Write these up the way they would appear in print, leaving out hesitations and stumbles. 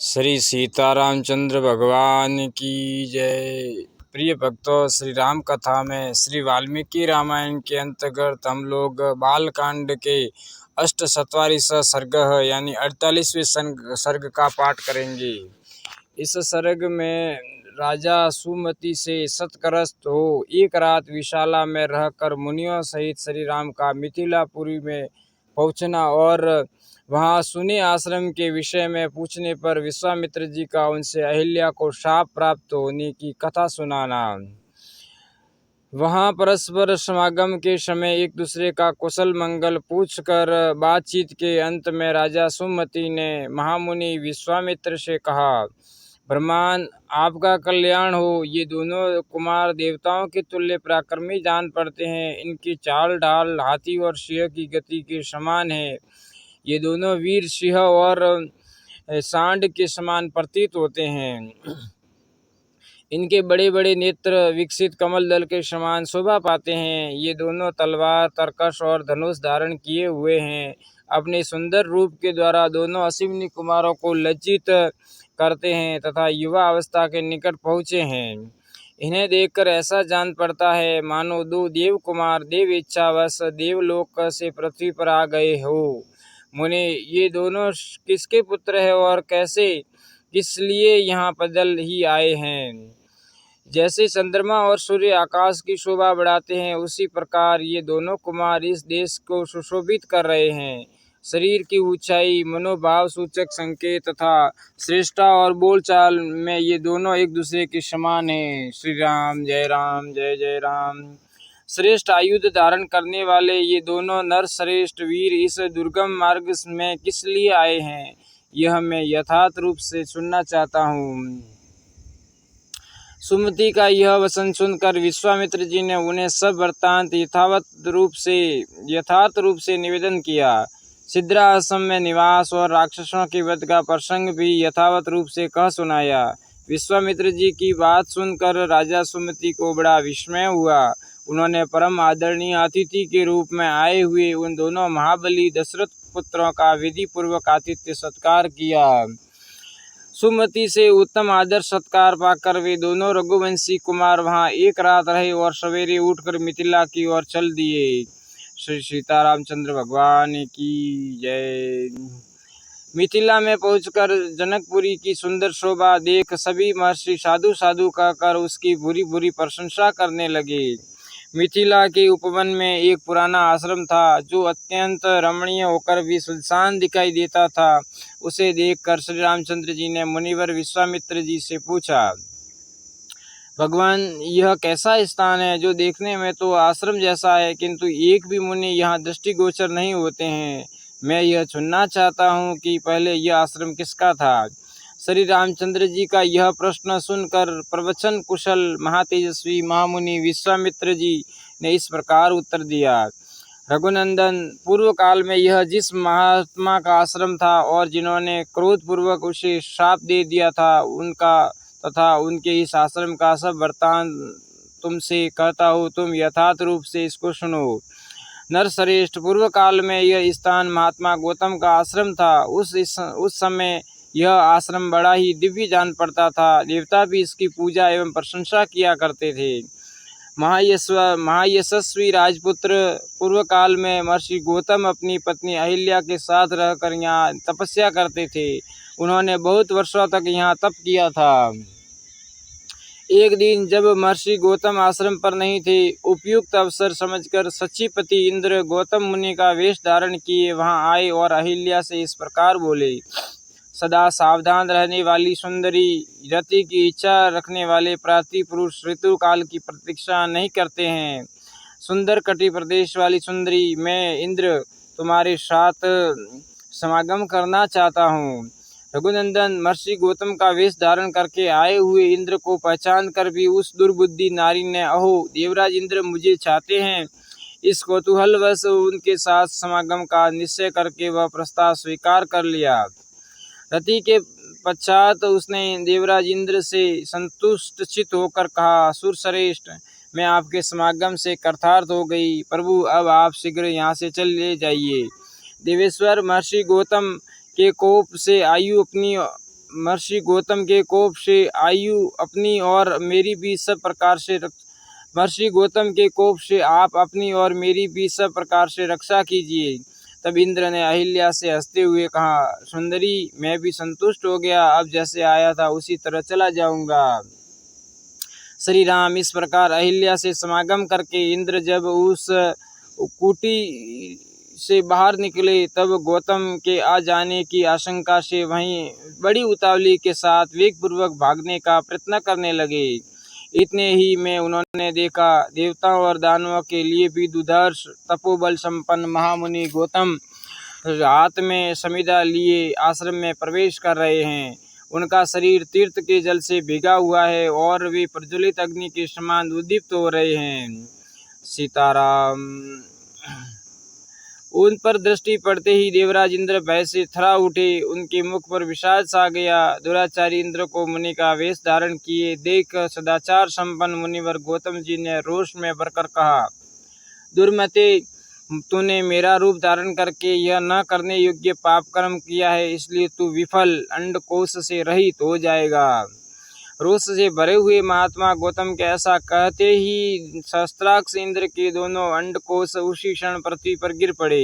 श्री सीतारामचंद्र भगवान की जय। प्रिय भक्तों, श्री राम कथा में श्री वाल्मीकि रामायण के अंतर्गत हम लोग बालकांड के 48वां सर्ग यानी 48वें सर्ग का पाठ करेंगे। इस सर्ग में राजा सुमति से सतकरस्त हो एक रात विशाला में रहकर मुनियों सहित श्री राम का मिथिलापुरी में पहुंचना और वहां सुने आश्रम के विषय में पूछने पर विश्वामित्र जी का उनसे अहिल्या को शाप प्राप्त होने की कथा सुनाना। वहां परस्पर समागम के समय एक दूसरे का कुशल मंगल पूछकर बातचीत के अंत में राजा सुमति ने महामुनि विश्वामित्र से कहा, ब्रह्मांड आपका कल्याण हो। ये दोनों कुमार देवताओं के तुल्य पराक्रमी जान पड़ते हैं। इनकी चाल ढाल हाथी और सिंह की गति के समान है। ये दोनों वीर सिंह और सांड के समान प्रतीत होते हैं। इनके बड़े बड़े नेत्र विकसित कमल दल के समान शोभा पाते हैं। ये दोनों तलवार, तरकश और धनुष धारण किए हुए हैं। अपने सुंदर रूप के द्वारा दोनों अश्विनी कुमारों को लज्जित करते हैं तथा युवा अवस्था के निकट पहुँचे हैं। इन्हें देखकर ऐसा जान पड़ता है मानो दो देव कुमार देव इच्छावश देवलोक से पृथ्वी पर आ गए हो। मुने, ये दोनों किसके पुत्र है और कैसे किस लिए यहाँ पैदल ही आए हैं? जैसे चंद्रमा और सूर्य आकाश की शोभा बढ़ाते हैं, उसी प्रकार ये दोनों कुमार इस देश को सुशोभित कर रहे हैं। शरीर की ऊंचाई, मनोभाव सूचक संकेत तथा श्रेष्ठता और बोलचाल में ये दोनों एक दूसरे के समान हैं। श्री राम जय जय राम। श्रेष्ठ आयुध धारण करने वाले ये दोनों नर श्रेष्ठ वीर इस दुर्गम मार्ग में किस लिए आए हैं, यह मैं यथार्थ रूप से सुनना चाहता हूँ। सुमति का यह वचन सुनकर विश्वामित्र जी ने उन्हें सब वृत्तांत यथार्थ रूप से निवेदन किया। सिद्धाश्रम में निवास और राक्षसों के वध का प्रसंग भी यथावत रूप से कह सुनाया। विश्वामित्र जी की बात सुनकर राजा सुमति को बड़ा विस्मय हुआ। उन्होंने परम आदरणीय अतिथि के रूप में आए हुए उन दोनों महाबली दशरथ पुत्रों का विधि पूर्वक आतिथ्य सत्कार किया। सुमति से उत्तम आदर सत्कार पाकर वे दोनों रघुवंशी कुमार वहां एक रात रहे और सवेरे उठकर मिथिला की ओर चल दिए। श्री सीतारामचंद्र भगवान की जय। मिथिला में पहुंचकर जनकपुरी की सुंदर शोभा देख सभी महर्षि साधु साधु कहकर उसकी बुरी बुरी प्रशंसा करने लगे। मिथिला के उपवन में एक पुराना आश्रम था जो अत्यंत रमणीय होकर भी सुनसान दिखाई देता था। उसे देखकर श्री रामचंद्र जी ने मुनिवर विश्वामित्र जी से पूछा, भगवान, यह कैसा स्थान है जो देखने में तो आश्रम जैसा है, किंतु एक भी मुनि यहाँ दृष्टिगोचर नहीं होते हैं। मैं यह सुनना चाहता हूँ कि पहले यह आश्रम किसका था। श्री रामचंद्र जी का यह प्रश्न सुनकर प्रवचन कुशल महातेजस्वी महामुनि विश्वामित्र जी ने इस प्रकार उत्तर दिया, रघुनंदन, पूर्व काल में यह जिस महात्मा का आश्रम था और जिन्होंने क्रोधपूर्वक उसे श्राप दे दिया था, उनका तथा उनके इस आश्रम का सब वृत्तांत तुमसे कहता हूँ, तुम यथार्थ रूप से इसको सुनो। नरश्रेष्ठ, पूर्व काल में यह स्थान महात्मा गौतम का आश्रम था। उस समय यह आश्रम बड़ा ही दिव्य जान पड़ता था। देवता भी इसकी पूजा एवं प्रशंसा किया करते थे। महायशस्वी राजपुत्र पूर्व काल में महर्षि गौतम अपनी पत्नी अहिल्या के साथ रहकर यहाँ तपस्या करते थे। उन्होंने बहुत वर्षों तक यहाँ तप किया था। एक दिन जब महर्षि गौतम आश्रम पर नहीं थे, उपयुक्त अवसर समझकर सचिपति इंद्र गौतम मुनि का वेश धारण किए वहां आए और अहिल्या से इस प्रकार बोले, सदा सावधान रहने वाली सुंदरी, रति की इच्छा रखने वाले प्रार्थी पुरुष ऋतु काल की प्रतीक्षा नहीं करते हैं। सुंदर कटि प्रदेश वाली सुंदरी, मैं इंद्र तुम्हारे साथ समागम करना चाहता हूँ। रघुनंदन, महर्षि गौतम का वेश धारण करके आए हुए इंद्र को पहचान कर भी उस दुर्बुद्धि नारी ने, अहो देवराज इंद्र मुझे चाहते हैं, इस कौतूहलवश उनके साथ समागम का निश्चय करके वह प्रस्ताव स्वीकार कर लिया। रति के पश्चात उसने देवराज इंद्र से संतुष्ट चित होकर कहा, सुरश्रेष्ठ, मैं आपके समागम से कृतार्थ हो गई। प्रभु, अब आप शीघ्र यहाँ से चले जाइए। देवेश्वर, महर्षि गौतम के कोप से आयु अपनी महर्षि गौतम के कोप से आयु अपनी और मेरी भी सब प्रकार से महर्षि गौतम के कोप से आप अपनी और मेरी भी सब प्रकार से रक्षा कीजिए। तब इंद्र ने अहिल्या से हंसते हुए कहा, सुंदरी, मैं भी संतुष्ट हो गया, अब जैसे आया था उसी तरह चला जाऊंगा। श्री राम इस प्रकार अहिल्या से समागम करके इंद्र जब उस कुटी से बाहर निकले तब गौतम के आ जाने की आशंका से वहीं बड़ी उतावली के साथ वेगपूर्वक भागने का प्रयत्न करने लगे। इतने ही में उन्होंने देखा, देवताओं और दानवों के लिए भी दुर्धर्ष तपोबल संपन्न महामुनि गौतम हाथ में समिधा लिए आश्रम में प्रवेश कर रहे हैं। उनका शरीर तीर्थ के जल से भीगा हुआ है और वे प्रज्वलित अग्नि के समान उद्दीप्त हो रहे हैं। सीताराम। उन पर दृष्टि पड़ते ही देवराज इंद्र भय से थरा उठे, उनके मुख पर विषाद छा गया। दुराचारी इंद्र को मुनि का वेश धारण किए देख सदाचार संपन्न मुनिवर गौतम जी ने रोष में भरकर कहा, दुर्मते, तूने मेरा रूप धारण करके यह न करने योग्य पाप कर्म किया है, इसलिए तू विफल अंडकोश से रहित हो जाएगा। रोष से भरे हुए महात्मा गौतम के ऐसा कहते ही सहस्त्राक्ष इंद्र के दोनों अंडकोश उसी क्षण पृथ्वी पर गिर पड़े।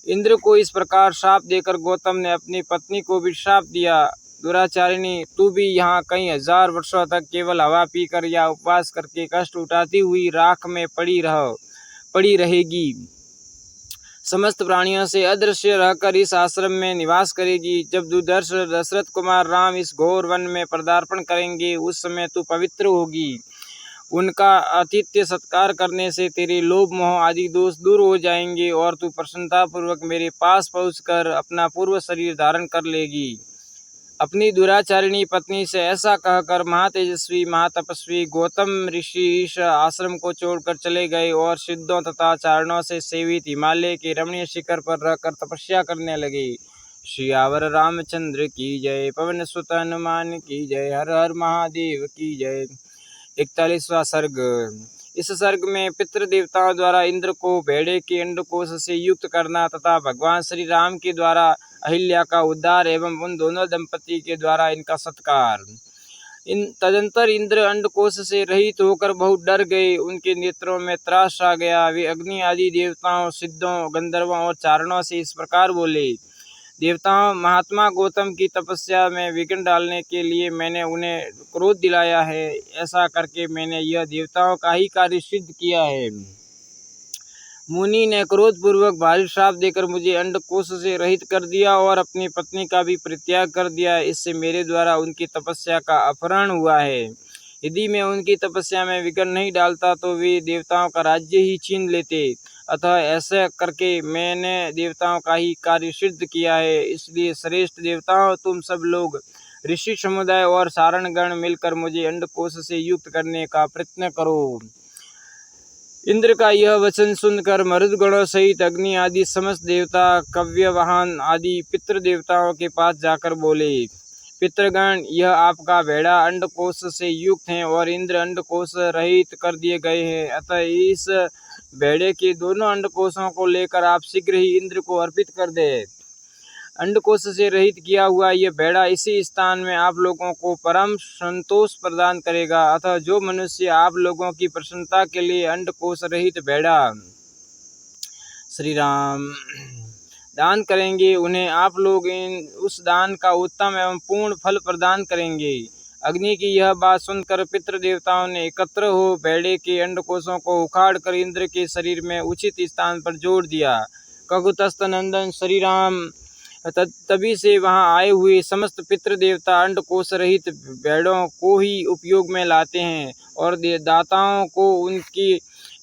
इंद्र को इस प्रकार शाप देकर गौतम ने अपनी पत्नी को भी शाप दिया, दुराचारिणी, तू भी यहाँ कई हजार वर्षों तक केवल हवा पीकर या उपवास करके कष्ट उठाती हुई राख में पड़ी रहेगी। समस्त प्राणियों से अदृश्य रहकर इस आश्रम में निवास करेगी। जब दुर्धर्ष दशरथ कुमार राम इस घोर वन में पदार्पण करेंगे उस समय तू पवित्र होगी। उनका आतिथ्य सत्कार करने से तेरे लोभ मोह आदि दोष दूर हो जाएंगे और तू प्रसन्नतापूर्वक मेरे पास पहुंचकर अपना पूर्व शरीर धारण कर लेगी। अपनी दुराचारिणी पत्नी से ऐसा कहकर महातेजस्वी महातपस्वी गौतम ऋषि इस आश्रम को छोड़कर चले गए और सिद्धों तथा चारणों से सेवित हिमालय के रमणीय शिखर पर रहकर तपस्या करने लगे। श्रीयावर रामचंद्र की जय। पवन सुत हनुमान की जय। हर हर महादेव की जय। 41वां सर्ग। इस सर्ग में पितृ देवताओं द्वारा इंद्र को भेड़े के अंडकोश से युक्त करना तथा भगवान श्री राम के द्वारा अहिल्या का उद्धार एवं उन दोनों दंपति के द्वारा इनका सत्कार। तदंतर इंद्र अंडकोश से रहित होकर बहुत डर गए। उनके नेत्रों में त्रास आ गया। वे अग्नि आदि देवताओं, सिद्धों, गंधर्वों और चारणों से इस प्रकार बोले, देवताओं, महात्मा गौतम की तपस्या में विघ्न डालने के लिए मैंने उन्हें क्रोध दिलाया है। ऐसा करके मैंने यह देवताओं का ही कार्य सिद्ध किया है। मुनि ने क्रोधपूर्वक भारी श्राप देकर मुझे अंडकोश से रहित कर दिया और अपनी पत्नी का भी परित्याग कर दिया। इससे मेरे द्वारा उनकी तपस्या का अपहरण हुआ है। यदि मैं उनकी तपस्या में विघ्न नहीं डालता तो वे देवताओं का राज्य ही छीन लेते। अतः ऐसा करके मैंने देवताओं का ही कार्य सिद्ध किया है। इसलिए श्रेष्ठ देवताओं, तुम सब लोग ऋषि समुदाय और सारणगण मिलकर मुझे अंडकोश से युक्त करने का प्रयत्न करो। इंद्र का यह वचन सुनकर मरुदगणों सहित अग्नि आदि समस्त देवता, कव्यवाहन आदि पितृ देवताओं के पास जाकर बोले, पितृगण, यह आपका भेड़ा अंडकोश से युक्त है और इंद्र अंडकोश रहित कर दिए गए हैं। अतः इस भेड़े के दोनों अंडकोशों को लेकर आप शीघ्र ही इंद्र को अर्पित कर दे। अंडकोश से रहित किया हुआ यह भेड़ा इसी स्थान में आप लोगों को परम संतोष प्रदान करेगा। अतः जो मनुष्य आप लोगों की प्रसन्नता के लिए अंडकोश रहित भेड़ा श्री राम दान करेंगे, उन्हें आप लोग उस दान का उत्तम एवं पूर्ण फल प्रदान करेंगे। अग्नि की यह बात सुनकर पितृ देवताओं ने एकत्र हो भेड़े के अंडकोशों को उखाड़कर इंद्र के शरीर में उचित स्थान पर जोड़ दिया। ककुतस्थ नंदन श्री राम तभी से वहां आए हुए समस्त पितृ देवता अंडकोश रहित भेड़ों को ही उपयोग में लाते हैं और दाताओं को उनकी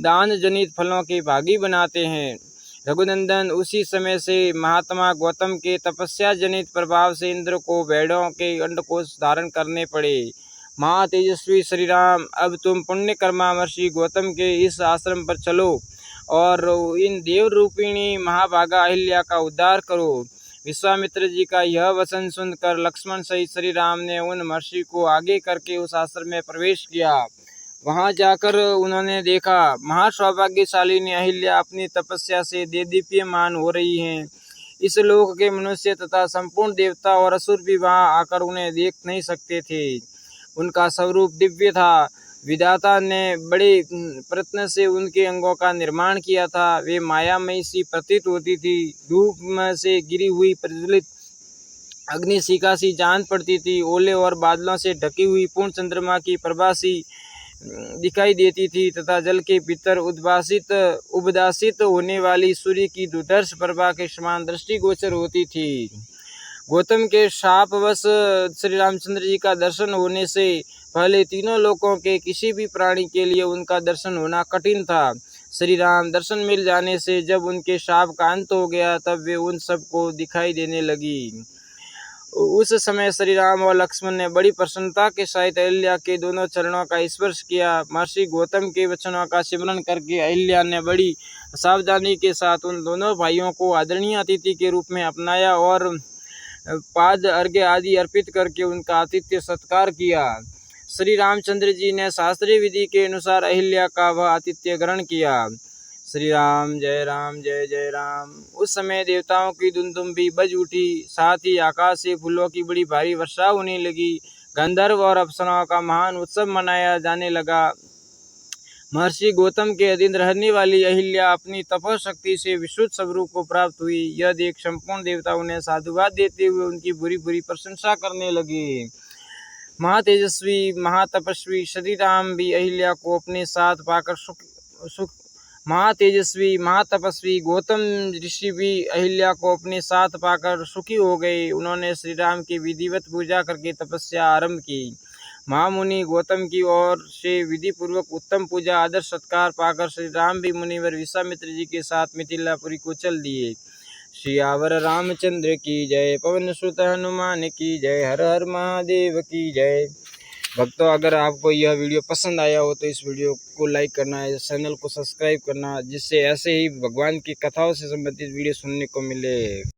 दान जनित फलों के भागी बनाते हैं। रघुनंदन, उसी समय से महात्मा गौतम के तपस्या जनित प्रभाव से इंद्र को भेड़ों के अंडकोश धारण करने पड़े। महातेजस्वी श्री राम, अब तुम पुण्यकर्मा महर्षि गौतम के इस आश्रम पर चलो और इन देव रूपिणी महाभागा अहिल्या का उद्धार करो। विश्वामित्र जी का यह वचन सुनकर लक्ष्मण सहित श्री राम ने उन महर्षि को आगे करके उस आश्रम में प्रवेश किया। वहां जाकर उन्होंने देखा, महासौभाग्यशालिनी अहिल्या अपनी तपस्या से देदीप्यमान हो रही हैं। इस लोक के मनुष्य तथा संपूर्ण देवता और असुर भी वहां आकर उन्हें देख नहीं सकते थे। उनका स्वरूप दिव्य था। विधाता ने बड़े प्रयत्न से उनके अंगों का निर्माण किया था। वे मायामयी सी प्रतीत होती थी। धूप में से गिरी हुई प्रज्वलित अग्निशिखा सी जान पड़ती थी। ओले और बादलों से ढकी हुई पूर्ण चंद्रमा की प्रभा सी दिखाई देती थी तथा जल के भीतर उदासित होने वाली सूर्य की दुर्धर्ष प्रभा के समान दृष्टिगोचर होती थी। गौतम के शापवश श्री रामचंद्र जी का दर्शन होने से पहले तीनों लोकों के किसी भी प्राणी के लिए उनका दर्शन होना कठिन था। श्री राम दर्शन मिल जाने से जब उनके शाप का अंत हो गया तब वे उन सबको दिखाई देने लगी। उस समय श्री राम और लक्ष्मण ने बड़ी प्रसन्नता के सहित अहिल्या के दोनों चरणों का स्पर्श किया। महर्षि गौतम के वचनों का स्मरण करके अहिल्या ने बड़ी सावधानी के साथ उन दोनों भाइयों को आदरणीय अतिथि के रूप में अपनाया और पाद अर्घ्य आदि अर्पित करके उनका आतिथ्य सत्कार किया। श्री रामचंद्र जी ने शास्त्रीय विधि के अनुसार अहिल्या का वह आतिथ्य ग्रहण किया। श्री राम जय जय राम। उस समय देवताओं की दुमदुम बज उठी। साथ ही आकाश से फूलों की बड़ी भारी वर्षा होने लगी। गंधर्व और अप्सराओं का महान उत्सव मनाया जाने लगा। महर्षि गौतम के अधीन रहने वाली अहिल्या अपनी तपशक्ति से विशुद्ध स्वरूप को प्राप्त हुई। यह देख संपूर्ण देवता उन्हें साधुवाद देते हुए उनकी बुरी बुरी प्रशंसा करने लगे। महातेजस्वी महातपस्वी श्री राम भी अहिल्या को अपने साथ पाकर महातेजस्वी महातपस्वी गौतम ऋषि भी अहिल्या को अपने साथ पाकर सुखी हो गए। उन्होंने श्री राम की विधिवत पूजा करके तपस्या आरंभ की। महामुनि गौतम की ओर से विधि पूर्वक उत्तम पूजा आदर सत्कार पाकर श्री राम भी मुनिवर विश्वामित्र जी के साथ मिथिलापुरी को चल दिए। सियावर रामचंद्र की जय। पवन सुत हनुमान की जय। हर हर महादेव की जय। भक्तों, अगर आपको यह वीडियो पसंद आया हो तो इस वीडियो को लाइक करना है, चैनल को सब्सक्राइब करना, जिससे ऐसे ही भगवान की कथाओं से संबंधित वीडियो सुनने को मिले।